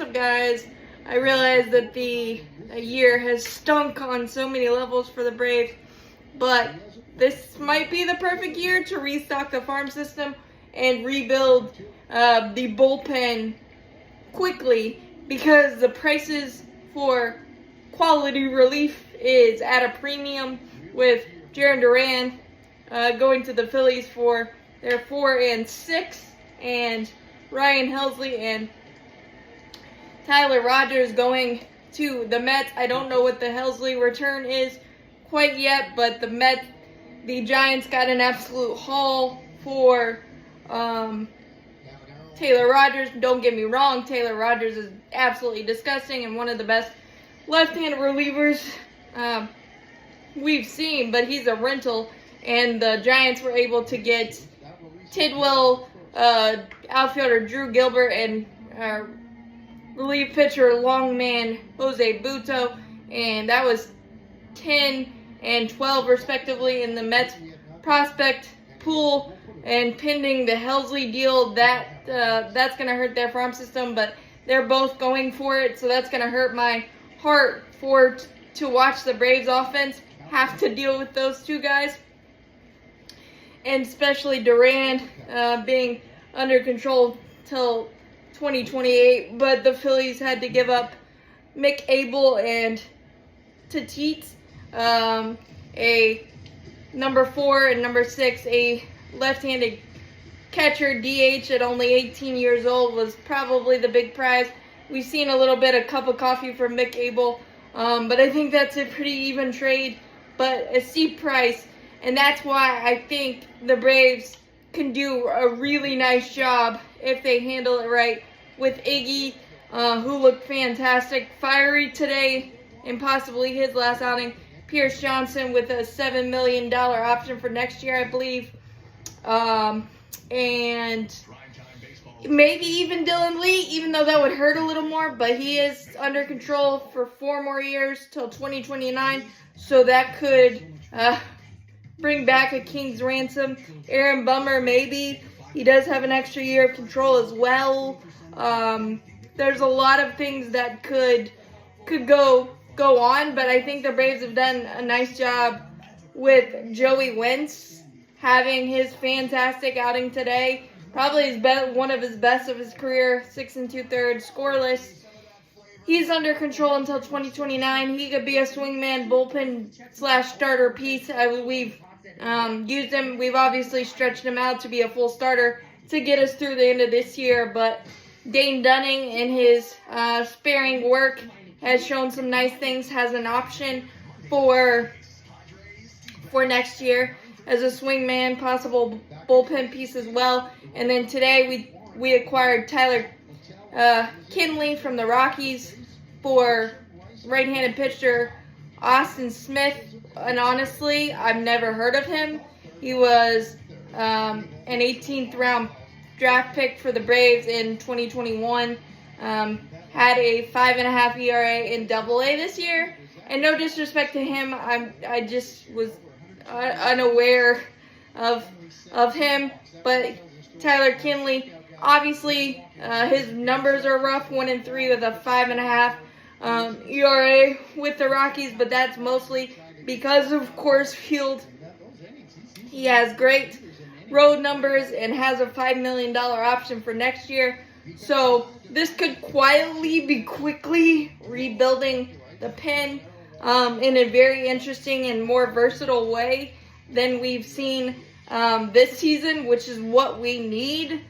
up, guys? I realize that the year has stunk on so many levels for the Braves, but this might be the perfect year to restock the farm system and rebuild the bullpen quickly, because the prices for quality relief is at a premium, with Jarren Duran going to the Phillies for their 4 and 6, and Ryan Helsley and Tyler Rogers going to the Mets. I don't know what the Helsley return is quite yet, but the Giants got an absolute haul for Taylor Rogers. Don't get me wrong, Taylor Rogers is absolutely disgusting and one of the best left-handed relievers we've seen, but he's a rental, and the Giants were able to get Tidwell, outfielder Drew Gilbert, and relief pitcher longman Jose Butto, and that was 10 and 12 respectively in the Mets prospect pool. And pending the Helsley deal, that's going to hurt their farm system, but they're both going for it, so that's going to hurt my heart to watch the Braves offense have to deal with those two guys, and especially Duran being under control till 2028. But the Phillies had to give up Mick Abel and Tatis, a number 4 and number 6, a left-handed catcher DH at only 18 years old, was probably the big prize. We've seen a little bit of cup of coffee from Mick Abel, but I think that's a pretty even trade, but a steep price, and that's why I think the Braves can do a really nice job if they handle it right with Iggy, who looked fantastic, fiery today in possibly his last outing. Pierce Johnson with a $7 million option for next year, I believe. And maybe even Dylan Lee, even though that would hurt a little more, but he is under control for 4 more years till 2029, so that could bring back a king's ransom. Aaron Bummer, maybe. He does have an extra year of control as well. There's a lot of things that could go on, but I think the Braves have done a nice job with Joey Wentz having his fantastic outing today. Probably one of his best of his career, 6 2/3 scoreless. He's under control until 2029. He could be a swingman, bullpen / starter piece. We've used him. We've obviously stretched him out to be a full starter to get us through the end of this year. But Dane Dunning, in his sparing work, has shown some nice things. Has an option for next year as a swingman, possible bullpen piece as well. And then today we acquired Tyler Kinley from the Rockies for right-handed pitcher Austin Smith. And honestly, I've never heard of him. He was an 18th round draft pick for the Braves in 2021. Had a 5.5 ERA in Double-A this year. And no disrespect to him, I just was unaware of him. But Tyler Kinley, obviously, his numbers are rough, 1 3 with a 5.5 ERA with the Rockies, but that's mostly because of Coors Field. He has great road numbers and has a $5 million option for next year. So this could quietly be quickly rebuilding the pen in a very interesting and more versatile way than we've seen this season, which is what we need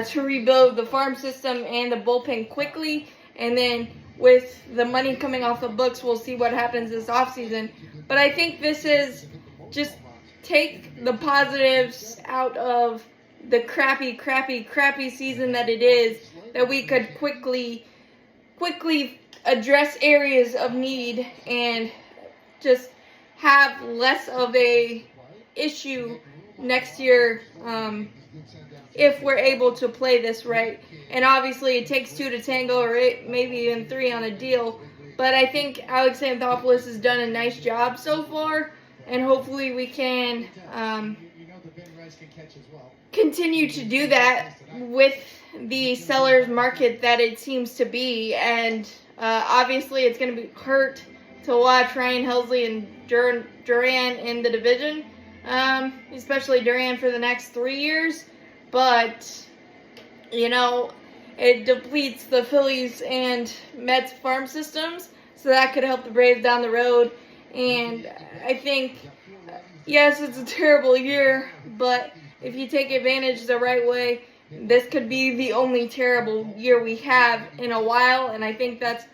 to rebuild the farm system and the bullpen quickly. And then with the money coming off the books, we'll see what happens this offseason. But I think this is just take the positives out of the crappy season that it is, that we could quickly address areas of need and just have less of a issue next year if we're able to play this right. And obviously it takes 2 to tango, or maybe even 3 on a deal. But I think Alex Anthopoulos has done a nice job so far, and hopefully we can continue to do that with the seller's market that it seems to be, and obviously it's going to be hurt to watch Ryan Helsley and Duran in the division, especially Duran for the next 3 years. But, it depletes the Phillies and Mets farm systems, so that could help the Braves down the road. And I think, yes, it's a terrible year, but if you take advantage the right way, this could be the only terrible year we have in a while. And I think that's,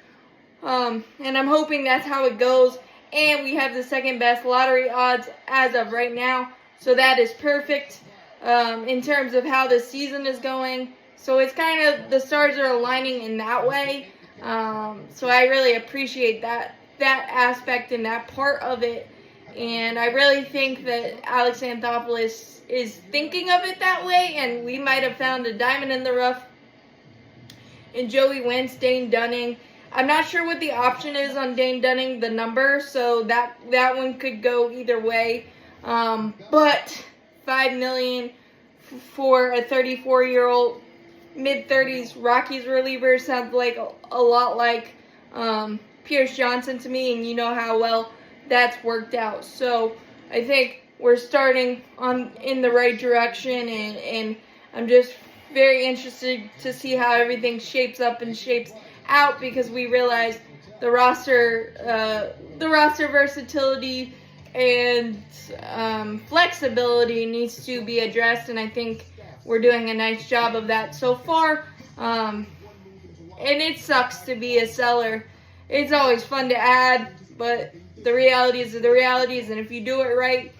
and I'm hoping that's how it goes. And we have the second best lottery odds as of right now, so that is perfect in terms of how the season is going. So it's kind of, the stars are aligning in that way. So I really appreciate that aspect and that part of it. And I really think that Alex Anthopoulos is thinking of it that way, and we might have found a diamond in the rough in Joey Wentz, Dane Dunning. I'm not sure what the option is on Dane Dunning, the number, so that one could go either way. But $5 million for a 34-year-old, mid-30s Rockies reliever sounds like a lot like Pierce Johnson to me, and you know how well that's worked out. So I think we're starting in the right direction, and I'm just very interested to see how everything shapes up and shapes out, because we realize the roster versatility and flexibility needs to be addressed, and I think we're doing a nice job of that so far. And it sucks to be a seller. It's always fun to add, but the realities are the realities, and if you do it right,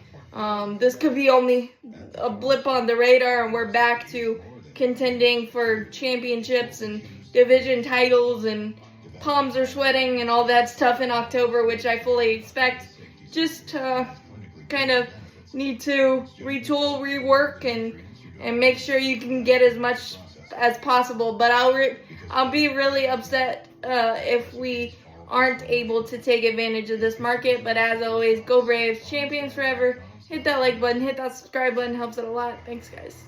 this could be only a blip on the radar, and we're back to contending for championships and division titles, and palms are sweating and all that stuff in October, which I fully expect. Just kind of need to retool, rework, and make sure you can get as much as possible. But I'll be really upset if we aren't able to take advantage of this market. But as always, go Braves, champions forever. Hit that like button, hit that subscribe button, helps it a lot. Thanks, guys.